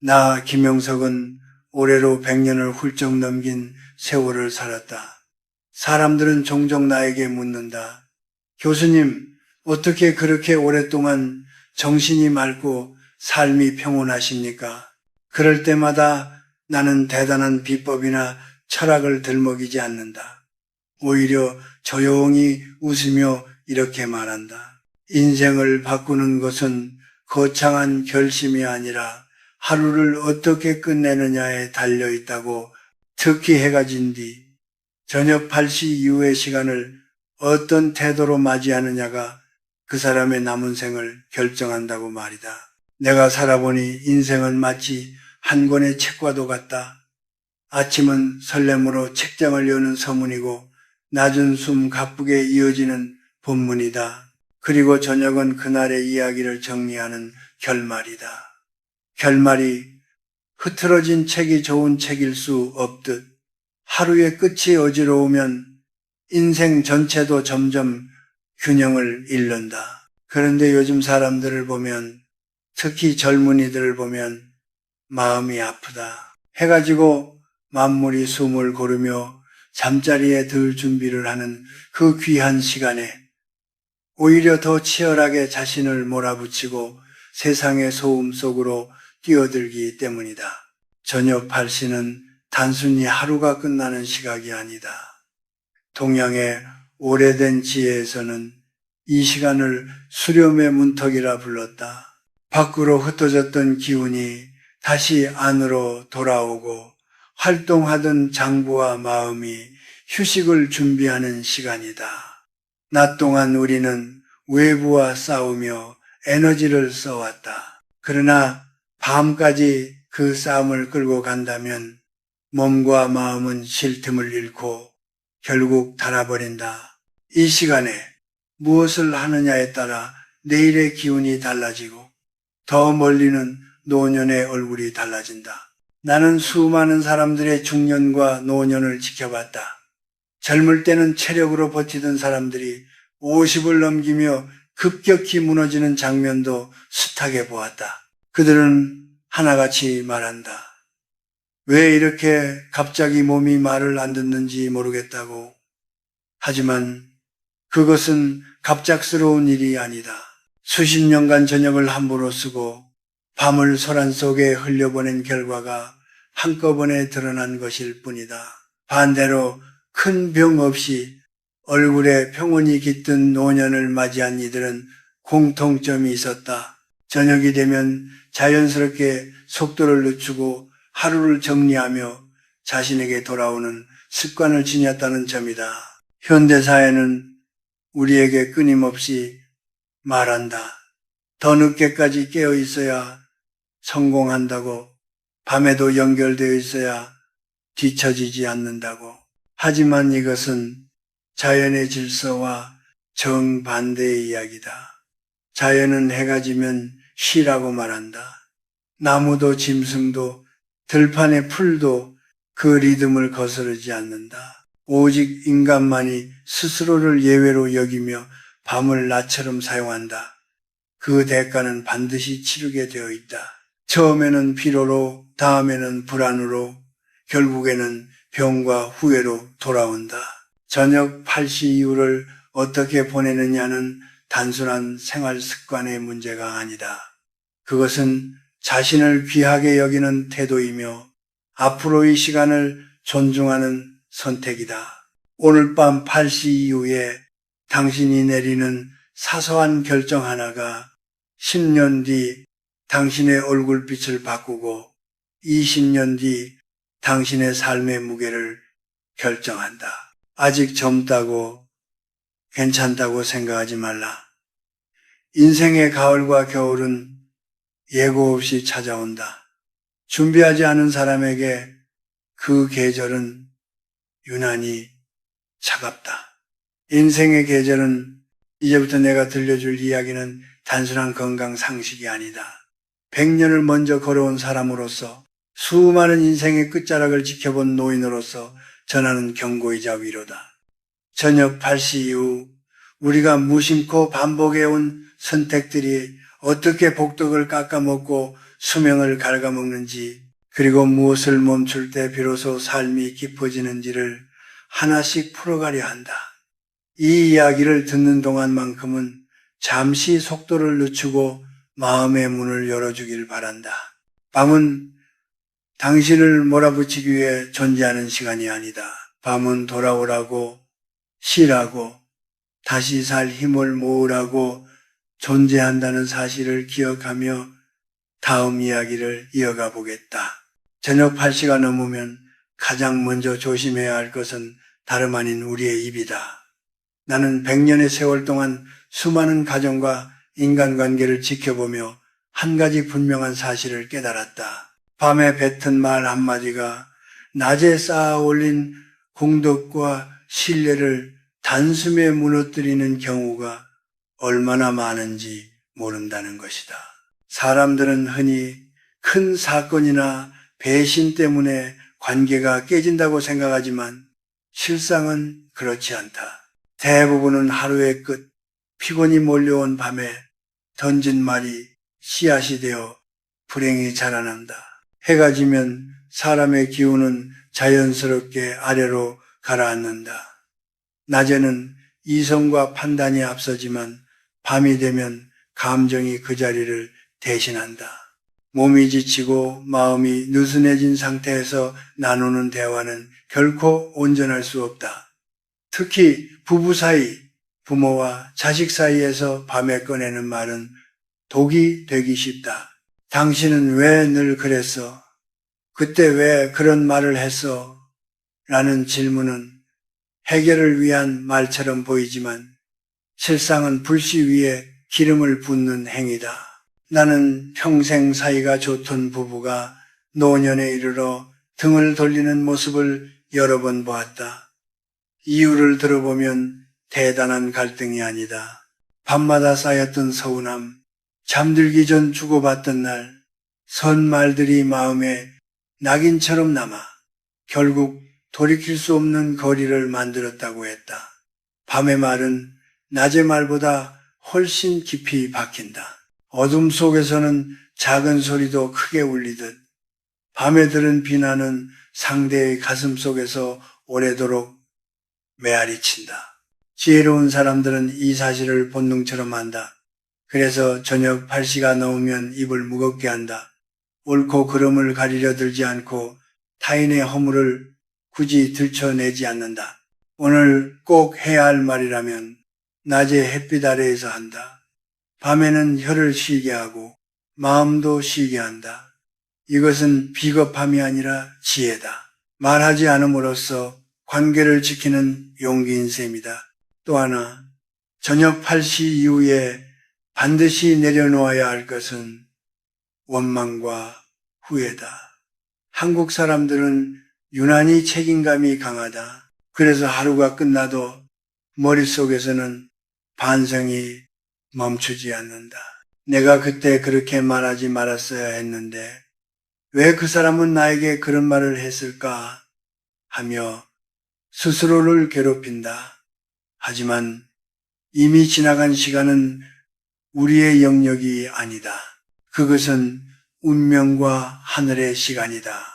나 김영석은 올해로 100년을 훌쩍 넘긴 세월을 살았다. 사람들은 종종 나에게 묻는다. 교수님, 어떻게 그렇게 오랫동안 정신이 맑고 삶이 평온하십니까? 그럴 때마다 나는 대단한 비법이나 철학을 들먹이지 않는다. 오히려 조용히 웃으며 이렇게 말한다. 인생을 바꾸는 것은 거창한 결심이 아니라 하루를 어떻게 끝내느냐에 달려있다고. 특히 해가 진 뒤 저녁 8시 이후의 시간을 어떤 태도로 맞이하느냐가 그 사람의 남은 생을 결정한다고 말이다. 내가 살아보니 인생은 마치 한 권의 책과도 같다. 아침은 설렘으로 책장을 여는 서문이고 낮은 숨 가쁘게 이어지는 본문이다. 그리고 저녁은 그날의 이야기를 정리하는 결말이다. 결말이 흐트러진 책이 좋은 책일 수 없듯 하루의 끝이 어지러우면 인생 전체도 점점 균형을 잃는다. 그런데 요즘 사람들을 보면, 특히 젊은이들을 보면 마음이 아프다. 해가 지고 만물이 숨을 고르며 잠자리에 들 준비를 하는 그 귀한 시간에 오히려 더 치열하게 자신을 몰아붙이고 세상의 소음 속으로 뛰어들기 때문이다. 저녁 8시는 단순히 하루가 끝나는 시각이 아니다. 동양의 오래된 지혜에서는 이 시간을 수렴의 문턱이라 불렀다. 밖으로 흩어졌던 기운이 다시 안으로 돌아오고 활동하던 장부와 마음이 휴식을 준비하는 시간이다. 낮 동안 우리는 외부와 싸우며 에너지를 써왔다. 그러나 밤까지 그 싸움을 끌고 간다면 몸과 마음은 쉴 틈을 잃고 결국 닳아버린다. 이 시간에 무엇을 하느냐에 따라 내일의 기운이 달라지고 더 멀리는 노년의 얼굴이 달라진다. 나는 수많은 사람들의 중년과 노년을 지켜봤다. 젊을 때는 체력으로 버티던 사람들이 50을 넘기며 급격히 무너지는 장면도 숱하게 보았다. 그들은 하나같이 말한다. 왜 이렇게 갑자기 몸이 말을 안 듣는지 모르겠다고. 하지만 그것은 갑작스러운 일이 아니다. 수십 년간 저녁을 함부로 쓰고 밤을 소란 속에 흘려보낸 결과가 한꺼번에 드러난 것일 뿐이다. 반대로 큰 병 없이 얼굴에 평온이 깃든 노년을 맞이한 이들은 공통점이 있었다. 저녁이 되면 자연스럽게 속도를 늦추고 하루를 정리하며 자신에게 돌아오는 습관을 지녔다는 점이다. 현대사회는 우리에게 끊임없이 말한다. 더 늦게까지 깨어 있어야 성공한다고, 밤에도 연결되어 있어야 뒤처지지 않는다고. 하지만 이것은 자연의 질서와 정반대의 이야기다. 자연은 해가 지면 쉬라고 말한다. 나무도 짐승도 들판의 풀도 그 리듬을 거스르지 않는다. 오직 인간만이 스스로를 예외로 여기며 밤을 낮처럼 사용한다. 그 대가는 반드시 치르게 되어 있다. 처음에는 피로로, 다음에는 불안으로, 결국에는 병과 후회로 돌아온다. 저녁 8시 이후를 어떻게 보내느냐는 단순한 생활 습관의 문제가 아니다. 그것은 자신을 귀하게 여기는 태도이며 앞으로의 시간을 존중하는 선택이다. 오늘 밤 8시 이후에 당신이 내리는 사소한 결정 하나가 10년 뒤 당신의 얼굴빛을 바꾸고 20년 뒤 당신의 삶의 무게를 결정한다. 아직 젊다고 괜찮다고 생각하지 말라. 인생의 가을과 겨울은 예고 없이 찾아온다. 준비하지 않은 사람에게 그 계절은 유난히 차갑다. 인생의 계절은 이제부터 내가 들려줄 이야기는 단순한 건강 상식이 아니다. 100년을 먼저 걸어온 사람으로서 수많은 인생의 끝자락을 지켜본 노인으로서 전하는 경고이자 위로다. 저녁 8시 이후 우리가 무심코 반복해온 선택들이 어떻게 복덕을 깎아먹고 수명을 갉아먹는지, 그리고 무엇을 멈출 때 비로소 삶이 깊어지는지를 하나씩 풀어가려 한다. 이 이야기를 듣는 동안만큼은 잠시 속도를 늦추고 마음의 문을 열어주길 바란다. 밤은 당신을 몰아붙이기 위해 존재하는 시간이 아니다. 밤은 돌아오라고, 쉬라고, 다시 살 힘을 모으라고 존재한다는 사실을 기억하며 다음 이야기를 이어가 보겠다. 저녁 8시가 넘으면 가장 먼저 조심해야 할 것은 다름 아닌 우리의 입이다. 나는 100년의 세월 동안 수많은 가정과 인간관계를 지켜보며 한 가지 분명한 사실을 깨달았다. 밤에 뱉은 말 한마디가 낮에 쌓아 올린 공덕과 신뢰를 단숨에 무너뜨리는 경우가 얼마나 많은지 모른다는 것이다. 사람들은 흔히 큰 사건이나 배신 때문에 관계가 깨진다고 생각하지만 실상은 그렇지 않다. 대부분은 하루의 끝, 피곤이 몰려온 밤에 던진 말이 씨앗이 되어 불행이 자라난다. 해가 지면 사람의 기운은 자연스럽게 아래로 가라앉는다. 낮에는 이성과 판단이 앞서지만 밤이 되면 감정이 그 자리를 대신한다. 몸이 지치고 마음이 느슨해진 상태에서 나누는 대화는 결코 온전할 수 없다. 특히 부부 사이, 부모와 자식 사이에서 밤에 꺼내는 말은 독이 되기 쉽다. 당신은 왜 늘 그랬어? 그때 왜 그런 말을 했어? 라는 질문은 해결을 위한 말처럼 보이지만 실상은 불씨 위에 기름을 붓는 행위다. 나는 평생 사이가 좋던 부부가 노년에 이르러 등을 돌리는 모습을 여러 번 보았다. 이유를 들어보면 대단한 갈등이 아니다. 밤마다 쌓였던 서운함, 잠들기 전 주고받던 날, 선 말들이 마음에 낙인처럼 남아 결국 돌이킬 수 없는 거리를 만들었다고 했다. 밤의 말은 낮의 말보다 훨씬 깊이 박힌다. 어둠 속에서는 작은 소리도 크게 울리듯 밤에 들은 비난은 상대의 가슴 속에서 오래도록 메아리친다. 지혜로운 사람들은 이 사실을 본능처럼 안다. 그래서 저녁 8시가 넘으면 입을 무겁게 한다. 옳고 그름을 가리려 들지 않고 타인의 허물을 굳이 들춰내지 않는다. 오늘 꼭 해야 할 말이라면 낮에 햇빛 아래에서 한다. 밤에는 혀를 쉬게 하고 마음도 쉬게 한다. 이것은 비겁함이 아니라 지혜다. 말하지 않음으로써 관계를 지키는 용기인 셈이다. 또 하나, 저녁 8시 이후에 반드시 내려놓아야 할 것은 원망과 후회다. 한국 사람들은 유난히 책임감이 강하다. 그래서 하루가 끝나도 머릿속에서는 반성이 멈추지 않는다. 내가 그때 그렇게 말하지 말았어야 했는데 왜 그 사람은 나에게 그런 말을 했을까 하며 스스로를 괴롭힌다. 하지만 이미 지나간 시간은 우리의 영역이 아니다. 그것은 운명과 하늘의 시간이다.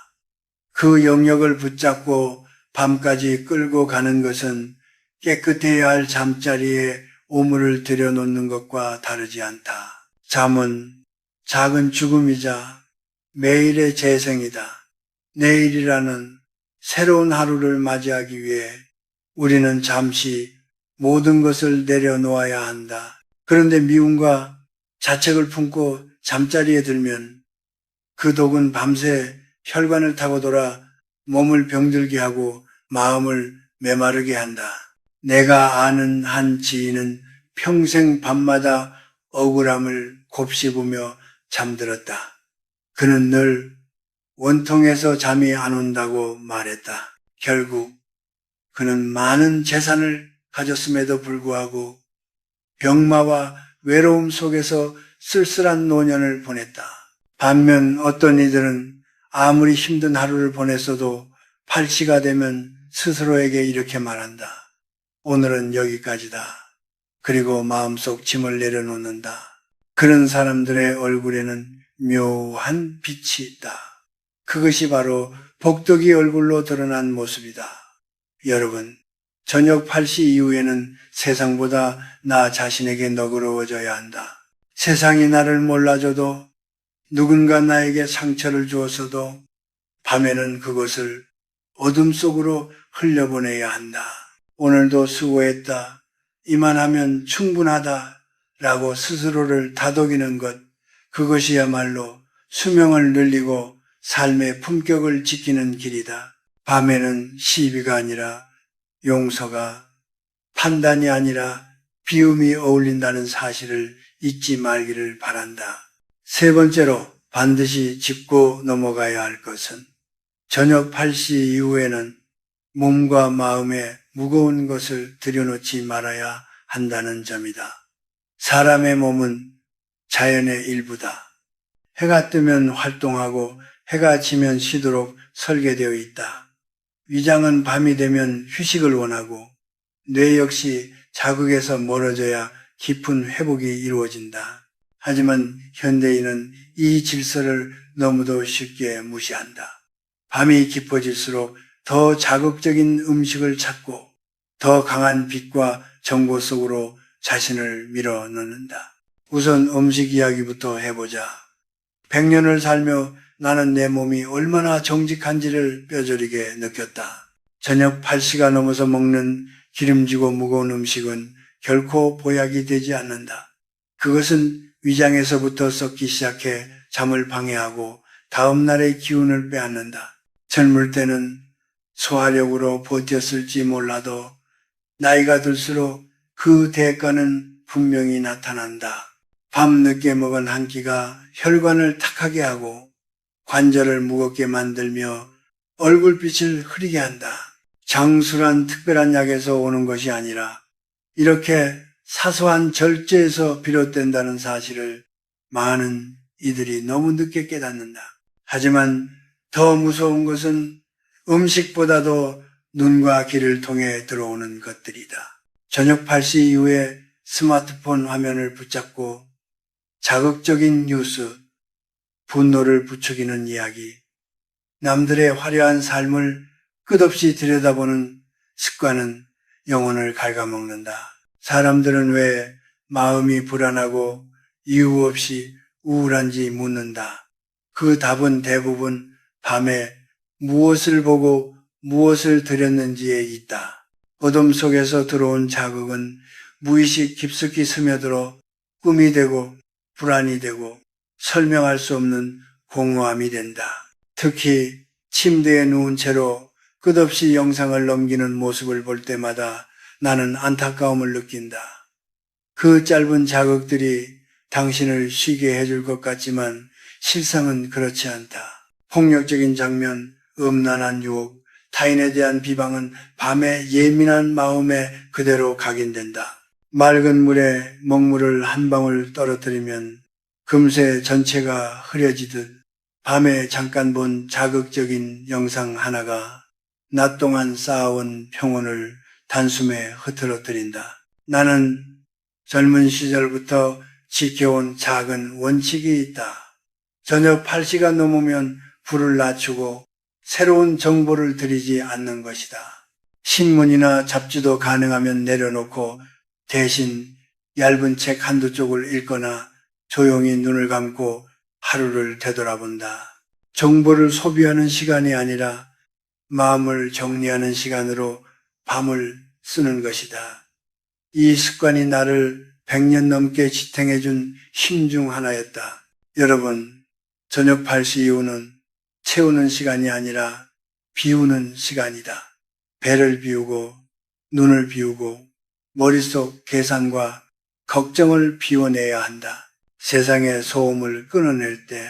그 영역을 붙잡고 밤까지 끌고 가는 것은 깨끗해야 할 잠자리에 오물을 들여놓는 것과 다르지 않다. 잠은 작은 죽음이자 매일의 재생이다. 내일이라는 새로운 하루를 맞이하기 위해 우리는 잠시 모든 것을 내려놓아야 한다. 그런데 미움과 자책을 품고 잠자리에 들면 그 독은 밤새 혈관을 타고 돌아 몸을 병들게 하고 마음을 메마르게 한다. 내가 아는 한 지인은 평생 밤마다 억울함을 곱씹으며 잠들었다. 그는 늘 원통해서 잠이 안 온다고 말했다. 결국 그는 많은 재산을 가졌음에도 불구하고 병마와 외로움 속에서 쓸쓸한 노년을 보냈다. 반면 어떤 이들은 아무리 힘든 하루를 보냈어도 8시가 되면 스스로에게 이렇게 말한다. 오늘은 여기까지다. 그리고 마음속 짐을 내려놓는다. 그런 사람들의 얼굴에는 묘한 빛이 있다. 그것이 바로 복덕이 얼굴로 드러난 모습이다. 여러분, 저녁 8시 이후에는 세상보다 나 자신에게 너그러워져야 한다. 세상이 나를 몰라줘도 누군가 나에게 상처를 주었어도 밤에는 그것을 어둠 속으로 흘려보내야 한다. 오늘도 수고했다. 이만하면 충분하다. 라고 스스로를 다독이는 것, 그것이야말로 수명을 늘리고 삶의 품격을 지키는 길이다. 밤에는 시비가 아니라 용서가, 판단이 아니라 비움이 어울린다는 사실을 잊지 말기를 바란다. 세 번째로 반드시 짚고 넘어가야 할 것은 저녁 8시 이후에는 몸과 마음에 무거운 것을 들여놓지 말아야 한다는 점이다. 사람의 몸은 자연의 일부다. 해가 뜨면 활동하고 해가 지면 쉬도록 설계되어 있다. 위장은 밤이 되면 휴식을 원하고 뇌 역시 자극에서 멀어져야 깊은 회복이 이루어진다. 하지만 현대인은 이 질서를 너무도 쉽게 무시한다. 밤이 깊어질수록 더 자극적인 음식을 찾고 더 강한 빛과 정보 속으로 자신을 밀어넣는다. 우선 음식 이야기부터 해보자. 100년을 살며 나는 내 몸이 얼마나 정직한지를 뼈저리게 느꼈다. 저녁 8시가 넘어서 먹는 기름지고 무거운 음식은 결코 보약이 되지 않는다. 그것은 위장에서부터 썩기 시작해 잠을 방해하고 다음 날의 기운을 빼앗는다. 젊을 때는 소화력으로 버텼을지 몰라도 나이가 들수록 그 대가는 분명히 나타난다. 밤늦게 먹은 한 끼가 혈관을 탁하게 하고 관절을 무겁게 만들며 얼굴빛을 흐리게 한다. 장술한 특별한 약에서 오는 것이 아니라 이렇게 사소한 절제에서 비롯된다는 사실을 많은 이들이 너무 늦게 깨닫는다. 하지만 더 무서운 것은 음식보다도 눈과 귀를 통해 들어오는 것들이다. 저녁 8시 이후에 스마트폰 화면을 붙잡고 자극적인 뉴스, 분노를 부추기는 이야기, 남들의 화려한 삶을 끝없이 들여다보는 습관은 영혼을 갉아먹는다. 사람들은 왜 마음이 불안하고 이유 없이 우울한지 묻는다. 그 답은 대부분 밤에 무엇을 보고 무엇을 들였는지에 있다. 어둠 속에서 들어온 자극은 무의식 깊숙이 스며들어 꿈이 되고 불안이 되고 설명할 수 없는 공허함이 된다. 특히 침대에 누운 채로 끝없이 영상을 넘기는 모습을 볼 때마다 나는 안타까움을 느낀다. 그 짧은 자극들이 당신을 쉬게 해줄 것 같지만 실상은 그렇지 않다. 폭력적인 장면, 음란한 유혹, 타인에 대한 비방은 밤의 예민한 마음에 그대로 각인된다. 맑은 물에 먹물을 한 방울 떨어뜨리면 금세 전체가 흐려지듯 밤에 잠깐 본 자극적인 영상 하나가 낮 동안 쌓아온 평온을 단숨에 흐트러뜨린다. 나는 젊은 시절부터 지켜온 작은 원칙이 있다. 저녁 8시가 넘으면 불을 낮추고 새로운 정보를 들이지 않는 것이다. 신문이나 잡지도 가능하면 내려놓고 대신 얇은 책 한두 쪽을 읽거나 조용히 눈을 감고 하루를 되돌아본다. 정보를 소비하는 시간이 아니라 마음을 정리하는 시간으로 밤을 쓰는 것이다. 이 습관이 나를 100년 넘게 지탱해준 힘 중 하나였다. 여러분, 저녁 8시 이후는 채우는 시간이 아니라 비우는 시간이다. 배를 비우고 눈을 비우고 머릿속 계산과 걱정을 비워내야 한다. 세상의 소음을 끊어낼 때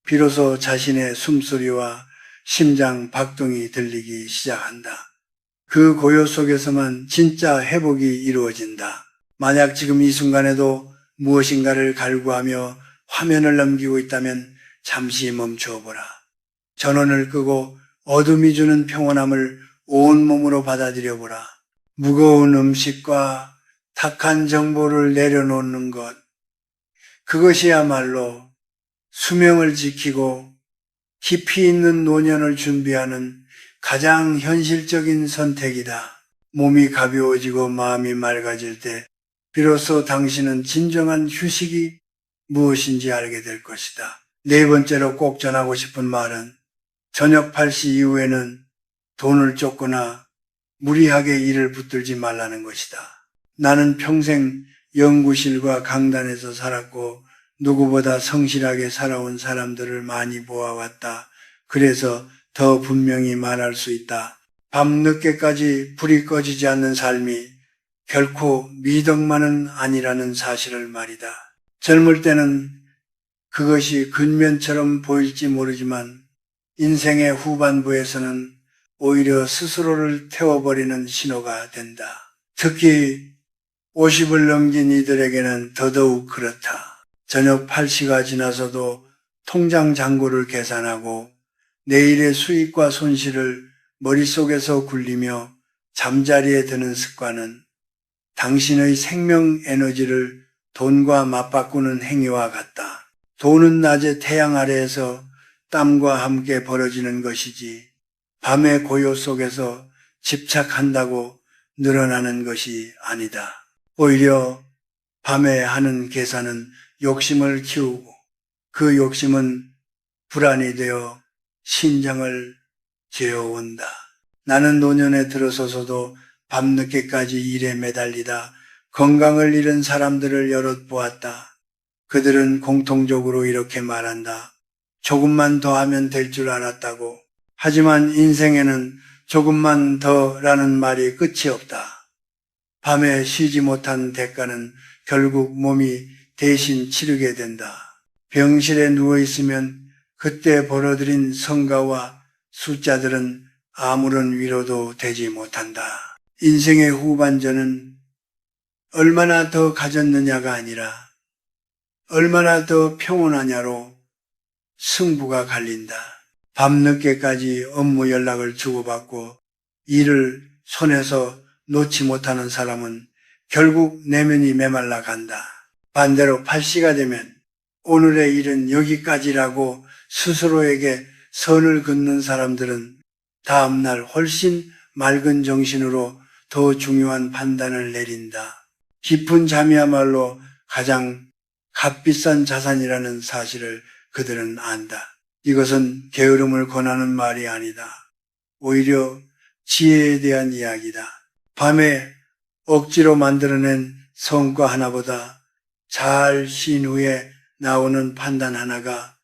비로소 자신의 숨소리와 심장 박동이 들리기 시작한다. 그 고요 속에서만 진짜 회복이 이루어진다. 만약 지금 이 순간에도 무엇인가를 갈구하며 화면을 넘기고 있다면 잠시 멈추어보라. 전원을 끄고 어둠이 주는 평온함을 온몸으로 받아들여보라. 무거운 음식과 탁한 정보를 내려놓는 것, 그것이야말로 수명을 지키고 깊이 있는 노년을 준비하는 가장 현실적인 선택이다. 몸이 가벼워지고 마음이 맑아질 때 비로소 당신은 진정한 휴식이 무엇인지 알게 될 것이다. 네 번째로 꼭 전하고 싶은 말은 저녁 8시 이후에는 돈을 쫓거나 무리하게 일을 붙들지 말라는 것이다. 나는 평생 연구실과 강단에서 살았고 누구보다 성실하게 살아온 사람들을 많이 보아왔다. 그래서 더 분명히 말할 수 있다. 밤늦게까지 불이 꺼지지 않는 삶이 결코 미덕만은 아니라는 사실을 말이다. 젊을 때는 그것이 근면처럼 보일지 모르지만 인생의 후반부에서는 오히려 스스로를 태워버리는 신호가 된다. 특히 50을 넘긴 이들에게는 더더욱 그렇다. 저녁 8시가 지나서도 통장 잔고를 계산하고 내일의 수익과 손실을 머릿속에서 굴리며 잠자리에 드는 습관은 당신의 생명 에너지를 돈과 맞바꾸는 행위와 같다. 돈은 낮에 태양 아래에서 땀과 함께 벌어지는 것이지 밤의 고요 속에서 집착한다고 늘어나는 것이 아니다. 오히려 밤에 하는 계산은 욕심을 키우고 그 욕심은 불안이 되어 신장을 죄어온다. 나는 노년에 들어서서도 밤늦게까지 일에 매달리다 건강을 잃은 사람들을 여럿 보았다. 그들은 공통적으로 이렇게 말한다. 조금만 더 하면 될 줄 알았다고. 하지만 인생에는 조금만 더라는 말이 끝이 없다. 밤에 쉬지 못한 대가는 결국 몸이 대신 치르게 된다. 병실에 누워있으면 그때 벌어들인 성과와 숫자들은 아무런 위로도 되지 못한다. 인생의 후반전은 얼마나 더 가졌느냐가 아니라 얼마나 더 평온하냐로 승부가 갈린다. 밤늦게까지 업무 연락을 주고받고 일을 손에서 놓지 못하는 사람은 결국 내면이 메말라 간다. 반대로 8시가 되면 오늘의 일은 여기까지라고 스스로에게 선을 긋는 사람들은 다음날 훨씬 맑은 정신으로 더 중요한 판단을 내린다. 깊은 잠이야말로 가장 값비싼 자산이라는 사실을 그들은 안다. 이것은 게으름을 권하는 말이 아니다. 오히려 지혜에 대한 이야기다. 밤에 억지로 만들어낸 성과 하나보다 잘 쉰 후에 나오는 판단 하나가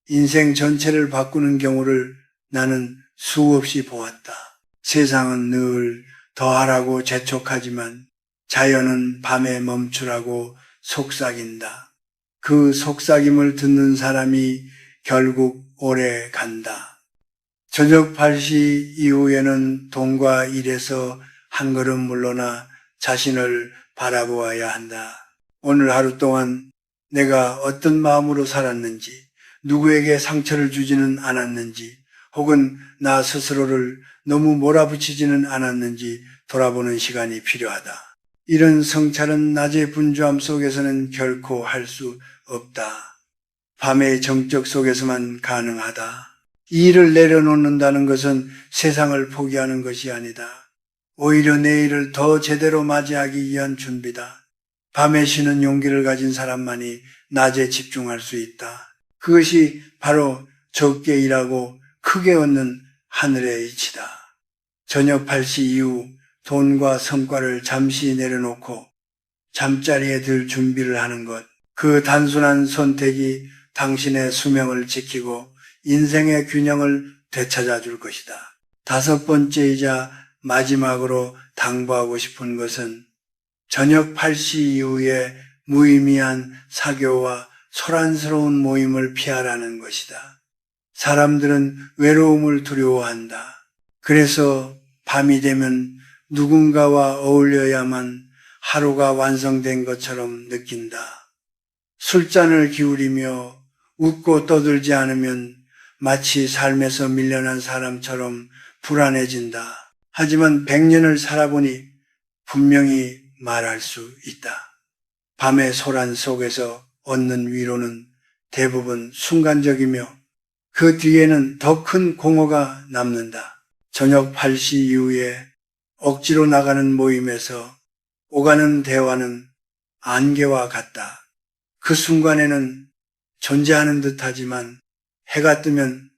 인생 전체를 바꾸는 경우를 나는 수없이 보았다. 세상은 늘 더하라고 재촉하지만 자연은 밤에 멈추라고 속삭인다. 그 속삭임을 듣는 사람이 결국 오래 간다. 저녁 8시 이후에는 돈과 일에서 한 걸음 물러나 자신을 바라보아야 한다. 오늘 하루 동안 내가 어떤 마음으로 살았는지, 누구에게 상처를 주지는 않았는지, 혹은 나 스스로를 너무 몰아붙이지는 않았는지 돌아보는 시간이 필요하다. 이런 성찰은 낮의 분주함 속에서는 결코 할 수 없다. 밤의 정적 속에서만 가능하다. 이 일을 내려놓는다는 것은 세상을 포기하는 것이 아니다. 오히려 내일을 더 제대로 맞이하기 위한 준비다. 밤에 쉬는 용기를 가진 사람만이 낮에 집중할 수 있다. 그것이 바로 적게 일하고 크게 얻는 하늘의 이치다. 저녁 8시 이후 돈과 성과를 잠시 내려놓고 잠자리에 들 준비를 하는 것, 그 단순한 선택이 당신의 수명을 지키고 인생의 균형을 되찾아 줄 것이다. 다섯 번째이자 마지막으로 당부하고 싶은 것은 저녁 8시 이후에 무의미한 사교와 소란스러운 모임을 피하라는 것이다. 사람들은 외로움을 두려워한다. 그래서 밤이 되면 누군가와 어울려야만 하루가 완성된 것처럼 느낀다. 술잔을 기울이며 웃고 떠들지 않으면 마치 삶에서 밀려난 사람처럼 불안해진다. 하지만 100년을 살아보니 분명히 말할 수 있다. 밤의 소란 속에서 얻는 위로는 대부분 순간적이며 그 뒤에는 더 큰 공허가 남는다. 저녁 8시 이후에 억지로 나가는 모임에서 오가는 대화는 안개와 같다. 그 순간에는 존재하는 듯하지만 해가 뜨면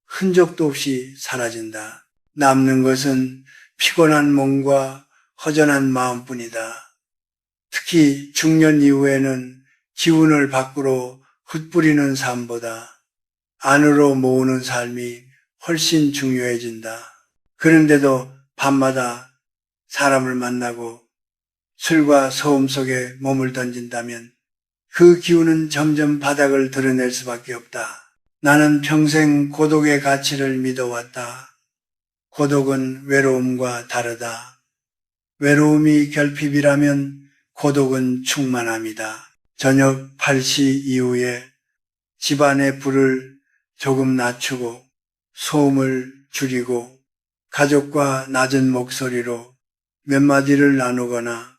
흔적도 없이 사라진다. 남는 것은 피곤한 몸과 허전한 마음뿐이다. 특히 중년 이후에는 기운을 밖으로 흩뿌리는 삶보다 안으로 모으는 삶이 훨씬 중요해진다. 그런데도 밤마다 사람을 만나고 술과 소음 속에 몸을 던진다면 그 기운은 점점 바닥을 드러낼 수밖에 없다. 나는 평생 고독의 가치를 믿어왔다. 고독은 외로움과 다르다. 외로움이 결핍이라면 고독은 충만함이다. 저녁 8시 이후에 집안의 불을 조금 낮추고 소음을 줄이고 가족과 낮은 목소리로 몇 마디를 나누거나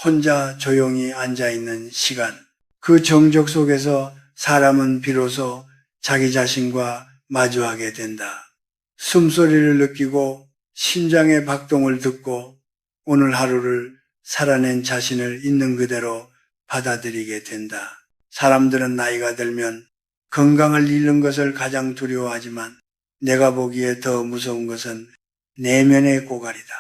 혼자 조용히 앉아있는 시간. 그 정적 속에서 사람은 비로소 자기 자신과 마주하게 된다. 숨소리를 느끼고 심장의 박동을 듣고 오늘 하루를 살아낸 자신을 있는 그대로 받아들이게 된다. 사람들은 나이가 들면 건강을 잃는 것을 가장 두려워하지만 내가 보기에 더 무서운 것은 내면의 고갈이다.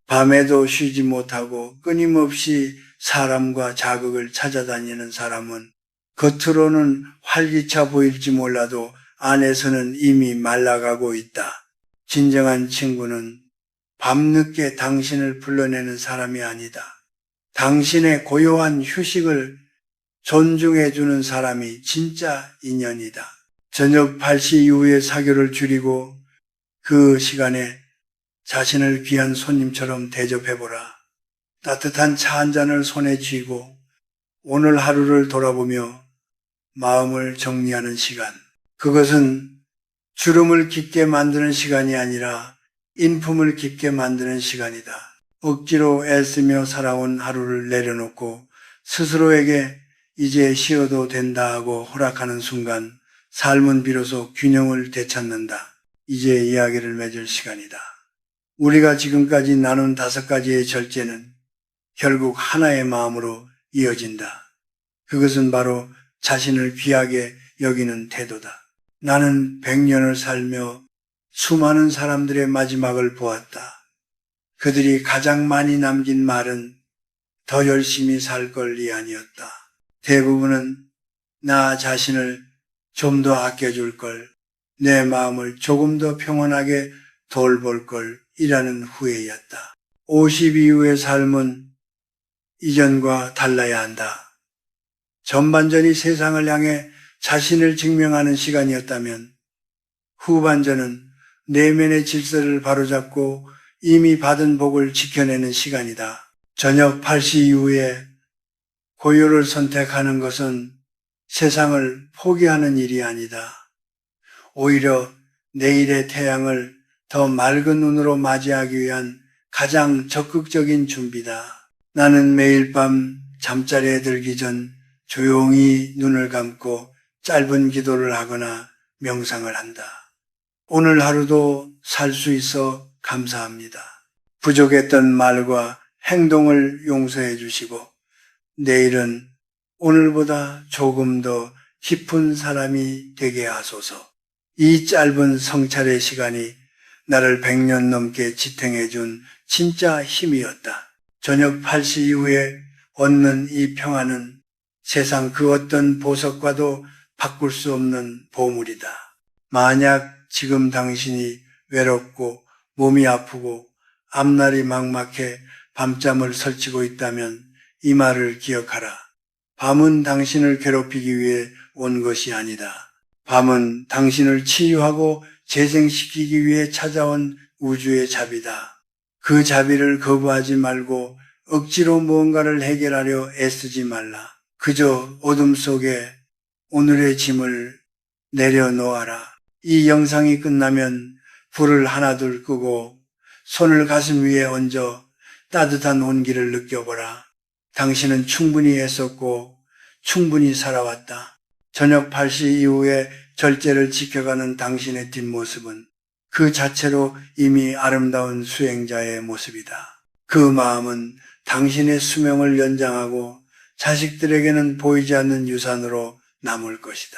밤에도 쉬지 못하고 끊임없이 사람과 자극을 찾아다니는 사람은 겉으로는 활기차 보일지 몰라도 안에서는 이미 말라가고 있다. 진정한 친구는 밤늦게 당신을 불러내는 사람이 아니다. 당신의 고요한 휴식을 존중해주는 사람이 진짜 인연이다. 저녁 8시 이후에 사교를 줄이고 그 시간에 자신을 귀한 손님처럼 대접해보라. 따뜻한 차 한 잔을 손에 쥐고 오늘 하루를 돌아보며 마음을 정리하는 시간. 그것은 주름을 깊게 만드는 시간이 아니라 인품을 깊게 만드는 시간이다. 억지로 애쓰며 살아온 하루를 내려놓고 스스로에게 이제 쉬어도 된다 하고 허락하는 순간 삶은 비로소 균형을 되찾는다. 이제 이야기를 맺을 시간이다. 우리가 지금까지 나눈 5가지의 절제는 결국 하나의 마음으로 이어진다. 그것은 바로 자신을 귀하게 여기는 태도다. 나는 100년을 살며 수많은 사람들의 마지막을 보았다. 그들이 가장 많이 남긴 말은 더 열심히 살 걸이 아니었다. 대부분은 나 자신을 좀 더 아껴줄 걸, 내 마음을 조금 더 평온하게 돌볼 걸 이라는 후회였다. 50 이후의 삶은 이전과 달라야 한다. 전반전이 세상을 향해 자신을 증명하는 시간이었다면 후반전은 내면의 질서를 바로잡고 이미 받은 복을 지켜내는 시간이다. 저녁 8시 이후에 고요를 선택하는 것은 세상을 포기하는 일이 아니다. 오히려 내일의 태양을 더 맑은 눈으로 맞이하기 위한 가장 적극적인 준비다. 나는 매일 밤 잠자리에 들기 전 조용히 눈을 감고 짧은 기도를 하거나 명상을 한다. 오늘 하루도 살 수 있어 감사합니다. 부족했던 말과 행동을 용서해 주시고 내일은 오늘보다 조금 더 깊은 사람이 되게 하소서. 이 짧은 성찰의 시간이 나를 100년 넘게 지탱해 준 진짜 힘이었다. 저녁 8시 이후에 얻는 이 평안은 세상 그 어떤 보석과도 바꿀 수 없는 보물이다. 만약 지금 당신이 외롭고 몸이 아프고 앞날이 막막해 밤잠을 설치고 있다면 이 말을 기억하라. 밤은 당신을 괴롭히기 위해 온 것이 아니다. 밤은 당신을 치유하고 재생시키기 위해 찾아온 우주의 자비다. 그 자비를 거부하지 말고 억지로 무언가를 해결하려 애쓰지 말라. 그저 어둠 속에 오늘의 짐을 내려놓아라. 이 영상이 끝나면 불을 하나둘 끄고 손을 가슴 위에 얹어 따뜻한 온기를 느껴보라. 당신은 충분히 애썼고 충분히 살아왔다. 저녁 8시 이후에 절제를 지켜가는 당신의 뒷모습은 그 자체로 이미 아름다운 수행자의 모습이다. 그 마음은 당신의 수명을 연장하고 자식들에게는 보이지 않는 유산으로 남을 것이다.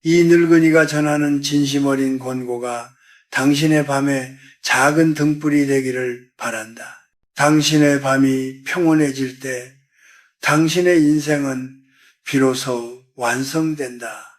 이 늙은이가 전하는 진심 어린 권고가 당신의 밤에 작은 등불이 되기를 바란다. 당신의 밤이 평온해질 때 당신의 인생은 비로소 완성된다.